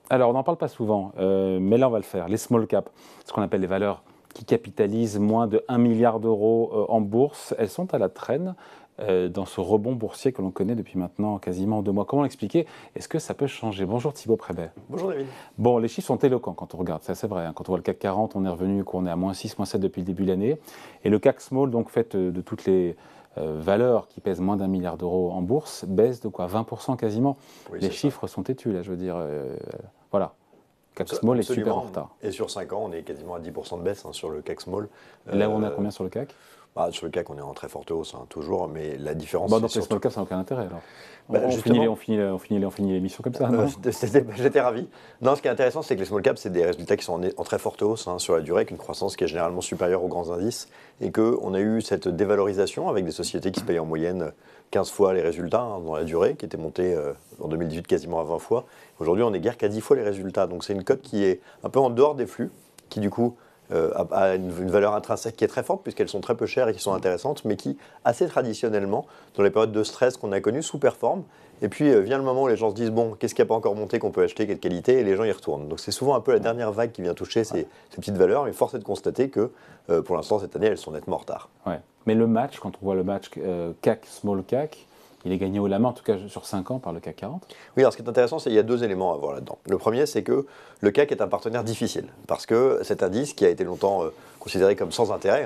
Alors, on n'en parle pas souvent, mais là, on va le faire. Les small caps, ce qu'on appelle les valeurs qui capitalisent moins de 1 milliard d'euros en bourse, elles sont à la traîne dans ce rebond boursier que l'on connaît depuis maintenant quasiment 2 mois. Comment l'expliquer? Est-ce que ça peut changer? Bonjour Thibaut Prébet. Bonjour David. Bon, les chiffres sont éloquents quand on regarde, ça c'est vrai. Hein. Quand on voit le CAC 40, on est revenu, on est à -6, -7 depuis le début de l'année. Et le CAC Small, donc fait de toutes les valeurs qui pèsent moins d'1 milliard d'euros en bourse, baisse de quoi 20% quasiment. Oui, Les chiffres sont têtus là, je veux dire. Voilà. CAC Small est super en retard. Et sur 5 ans, on est quasiment à 10% de baisse sur le CAC Small. Là où on est à combien sur le CAC? Sur le CAC, on est en très forte hausse, toujours, mais la différence... Donc les small caps, ça n'a aucun intérêt alors. On finit l'émission comme ça, non? J'étais ravi. Non, ce qui est intéressant, c'est que les small caps, c'est des résultats qui sont en très forte hausse sur la durée, avec une croissance qui est généralement supérieure aux grands indices, et qu'on a eu cette dévalorisation avec des sociétés qui se payent en moyenne 15 fois les résultats dans la durée, qui était montée en 2018 quasiment à 20 fois. Aujourd'hui, on n'est guère qu'à 10 fois les résultats. Donc c'est une cote qui est un peu en dehors des flux, qui du coup... a une valeur intrinsèque qui est très forte puisqu'elles sont très peu chères et qui sont intéressantes, mais qui, assez traditionnellement, dans les périodes de stress qu'on a connues, sous-performent. Et puis vient le moment où les gens se disent, bon, qu'est-ce qui n'a pas encore monté qu'on peut acheter, quelle qualité, et les gens y retournent. Donc c'est souvent un peu la dernière vague qui vient toucher ces petites valeurs, mais force est de constater que pour l'instant, cette année, elles sont nettement en retard. Ouais. Mais le match, quand on voit le match CAC, Small CAC, il est gagné haut la main, en tout cas sur 5 ans, par le CAC 40. Oui, alors ce qui est intéressant, c'est qu'il y a 2 éléments à voir là-dedans. Le premier, c'est que le CAC est un partenaire difficile, parce que cet indice qui a été longtemps considéré comme sans intérêt,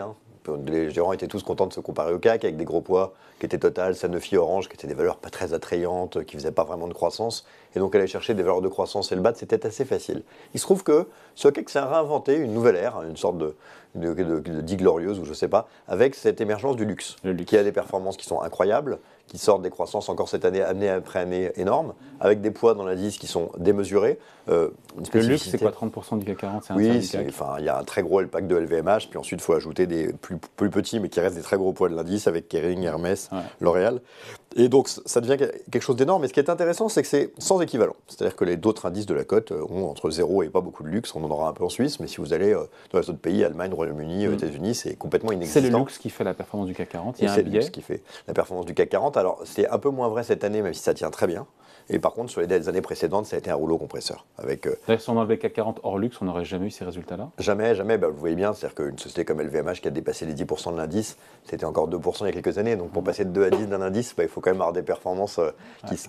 les gérants étaient tous contents de se comparer au CAC, avec des gros poids qui étaient Total, Sanofi, Orange, qui étaient des valeurs pas très attrayantes, qui ne faisaient pas vraiment de croissance, et donc aller chercher des valeurs de croissance et le battre, c'était assez facile. Il se trouve que ce CAC s'est réinventé une nouvelle ère, une sorte de dit glorieuse, ou je ne sais pas, avec cette émergence du luxe, qui a des performances qui sont incroyables, qui sortent des croissances encore cette année, année après année énormes, avec des poids dans l'indice qui sont démesurés. Le luxe, c'est quoi, 30% du CAC 40? Oui, il y a un très gros pack de LVMH, puis ensuite il faut ajouter des plus petits, mais qui restent des très gros poids de l'indice, avec Kering, Hermès, L'Oréal. Et donc ça devient quelque chose d'énorme. Et ce qui est intéressant, c'est que c'est sans équivalent. C'est-à-dire que les d'autres indices de la cote ont entre 0 et pas beaucoup de luxe. On en aura un peu en Suisse, mais si vous allez dans les autres pays, Allemagne, Royaume-Uni, États-Unis, c'est complètement inexistant. C'est le luxe qui fait la performance du CAC 40. Il y a un c'est biais. le luxe qui fait la performance du CAC 40. Alors c'est un peu moins vrai cette année, même si ça tient très bien. Et par contre, sur les années précédentes, ça a été un rouleau compresseur. Si on enlevait le CAC 40 hors luxe, on n'aurait jamais eu ces résultats-là? Jamais. Vous voyez bien, c'est-à-dire qu'une société comme LVMH qui a dépassé les 10% de l'indice, c'était encore 2% il y a quelques années. Donc pour passer de 2 à 10 d'un indice, il faut quand même avoir des performances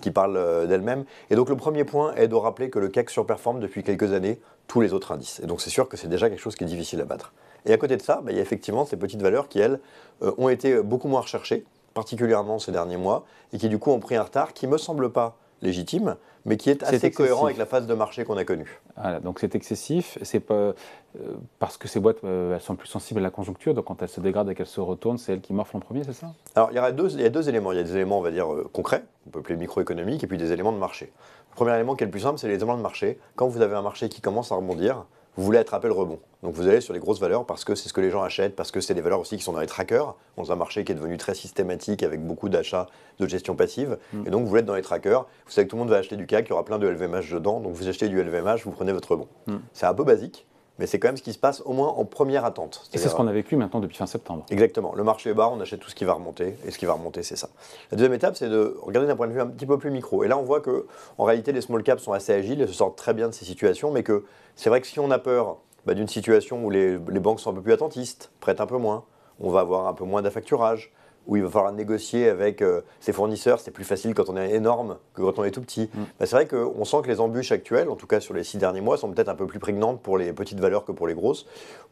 qui parlent d'elles-mêmes. Et donc le premier point est de rappeler que le CAC surperforme depuis quelques années tous les autres indices. Et donc c'est sûr que c'est déjà quelque chose qui est difficile à battre. Et à côté de ça, il y a effectivement ces petites valeurs qui, elles, ont été beaucoup moins recherchées, particulièrement ces derniers mois, et qui du coup ont pris un retard qui ne me semble pas légitime, mais qui est assez cohérent avec la phase de marché qu'on a connue. Voilà, donc c'est excessif, c'est pas parce que ces boîtes elles sont plus sensibles à la conjoncture, donc quand elles se dégradent et qu'elles se retournent, c'est elles qui morflent en premier, c'est ça? Alors il y a deux éléments. Il y a des éléments, on va dire, concrets, on peut appeler microéconomiques, et puis des éléments de marché. Le premier élément qui est le plus simple, c'est les éléments de marché. Quand vous avez un marché qui commence à rebondir, vous voulez attraper le rebond. Donc vous allez sur les grosses valeurs parce que c'est ce que les gens achètent, parce que c'est des valeurs aussi qui sont dans les trackers, dans un marché qui est devenu très systématique avec beaucoup d'achats de gestion passive. Et donc vous voulez être dans les trackers, vous savez que tout le monde va acheter du CAC, il y aura plein de LVMH dedans, donc vous achetez du LVMH, vous prenez votre rebond. C'est un peu basique, mais c'est quand même ce qui se passe au moins en première attente. Et c'est ce qu'on a vécu maintenant depuis fin septembre. Exactement. Le marché est bas, on achète tout ce qui va remonter, et ce qui va remonter, c'est ça. La deuxième étape, c'est de regarder d'un point de vue un petit peu plus micro. Et là, on voit que, en réalité, les small caps sont assez agiles et se sortent très bien de ces situations, mais que c'est vrai que si on a peur d'une situation où les banques sont un peu plus attentistes, prêtent un peu moins, on va avoir un peu moins d'affacturage, où il va falloir négocier avec ses fournisseurs, c'est plus facile quand on est énorme que quand on est tout petit. C'est vrai qu'on sent que les embûches actuelles, en tout cas sur les 6 derniers mois, sont peut-être un peu plus prégnantes pour les petites valeurs que pour les grosses.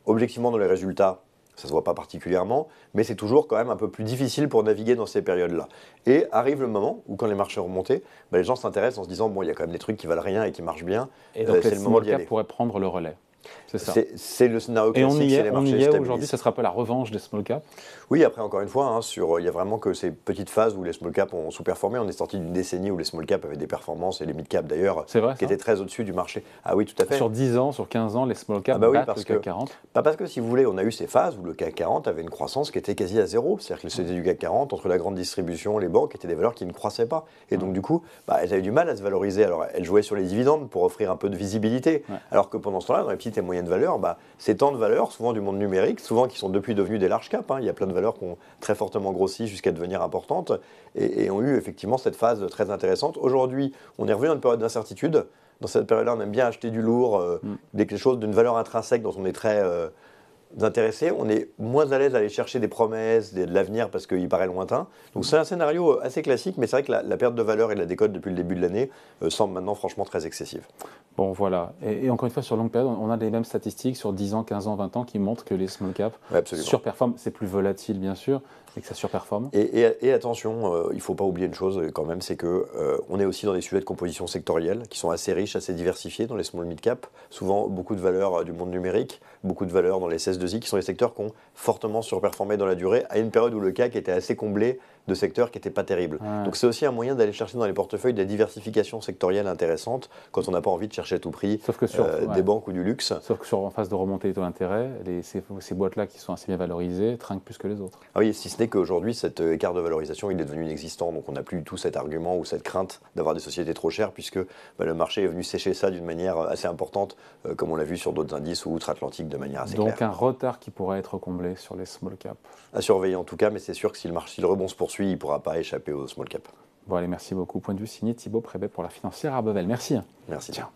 Objectivement, dans les résultats, ça ne se voit pas particulièrement, mais c'est toujours quand même un peu plus difficile pour naviguer dans ces périodes-là. Et arrive le moment où, quand les marchés ont remonté, les gens s'intéressent en se disant, bon, il y a quand même des trucs qui valent rien et qui marchent bien, et donc c'est le moment d'y aller. pourrait prendre le relais. C'est ça. C'est le scénario classique. Et on y est aujourd'hui, ça ne sera pas la revanche des small caps? Oui, après, encore une fois, il y a vraiment que ces petites phases où les small caps ont sous-performé. On est sorti d'une décennie où les small caps avaient des performances, et les mid caps d'ailleurs, qui étaient très au-dessus du marché. Ah oui, tout à fait. Sur 10 ans, sur 15 ans, les small caps battent le CAC 40? Parce que, si vous voulez, on a eu ces phases où le CAC 40 avait une croissance qui était quasi à zéro. C'est-à-dire que les sociétés du CAC 40, entre la grande distribution, les banques, étaient des valeurs qui ne croissaient pas. Et donc, du coup, elles avaient du mal à se valoriser. Alors, elles jouaient sur les dividendes pour offrir un peu de visibilité. Alors que pendant ce temps-là, dans les petites et moyennes valeurs, ces temps de valeurs, souvent du monde numérique, souvent qui sont depuis devenus des large caps, il y a plein de valeurs qui ont très fortement grossi jusqu'à devenir importantes et ont eu effectivement cette phase très intéressante. Aujourd'hui, on est revenu dans une période d'incertitude. dans cette période-là, on aime bien acheter du lourd, quelque chose d'une valeur intrinsèque dont on est très intéressé. On est moins à l'aise à aller chercher des promesses, de l'avenir parce qu'il paraît lointain. Donc c'est un scénario assez classique, mais c'est vrai que la perte de valeur et de la décote depuis le début de l'année semble maintenant franchement très excessive. Bon, voilà. Et encore une fois, sur longue période, on a les mêmes statistiques sur 10 ans, 15 ans, 20 ans qui montrent que les small caps surperforment. C'est plus volatile, bien sûr, mais que ça surperforme. Et attention, il ne faut pas oublier une chose quand même, c'est qu'on est aussi dans des sujets de composition sectorielle qui sont assez riches, assez diversifiés dans les small mid cap. Souvent, beaucoup de valeurs du monde numérique, beaucoup de valeurs dans les CS2I, qui sont les secteurs qui ont fortement surperformé dans la durée, à une période où le CAC était assez comblé de secteurs qui n'étaient pas terribles. Ouais. Donc c'est aussi un moyen d'aller chercher dans les portefeuilles des diversifications sectorielles intéressantes quand on n'a pas envie de chercher à tout prix des banques ou du luxe. Sauf que en phase de remontée des taux d'intérêt, ces boîtes-là qui sont assez bien valorisées trinquent plus que les autres. Ah oui, si ce n'est qu'aujourd'hui, cet écart de valorisation, il est devenu inexistant. Donc on n'a plus du tout cet argument ou cette crainte d'avoir des sociétés trop chères, puisque le marché est venu sécher ça d'une manière assez importante, comme on l'a vu sur d'autres indices ou outre-Atlantique de manière assez claire. Donc un retard qui pourrait être comblé sur les small caps. À surveiller en tout cas, mais c'est sûr que si le rebond se poursuit, il ne pourra pas échapper aux small cap. Bon allez, merci beaucoup. Point de vue signé Thibaut Prébet pour la financière Arbevel. Merci. Merci. Ciao.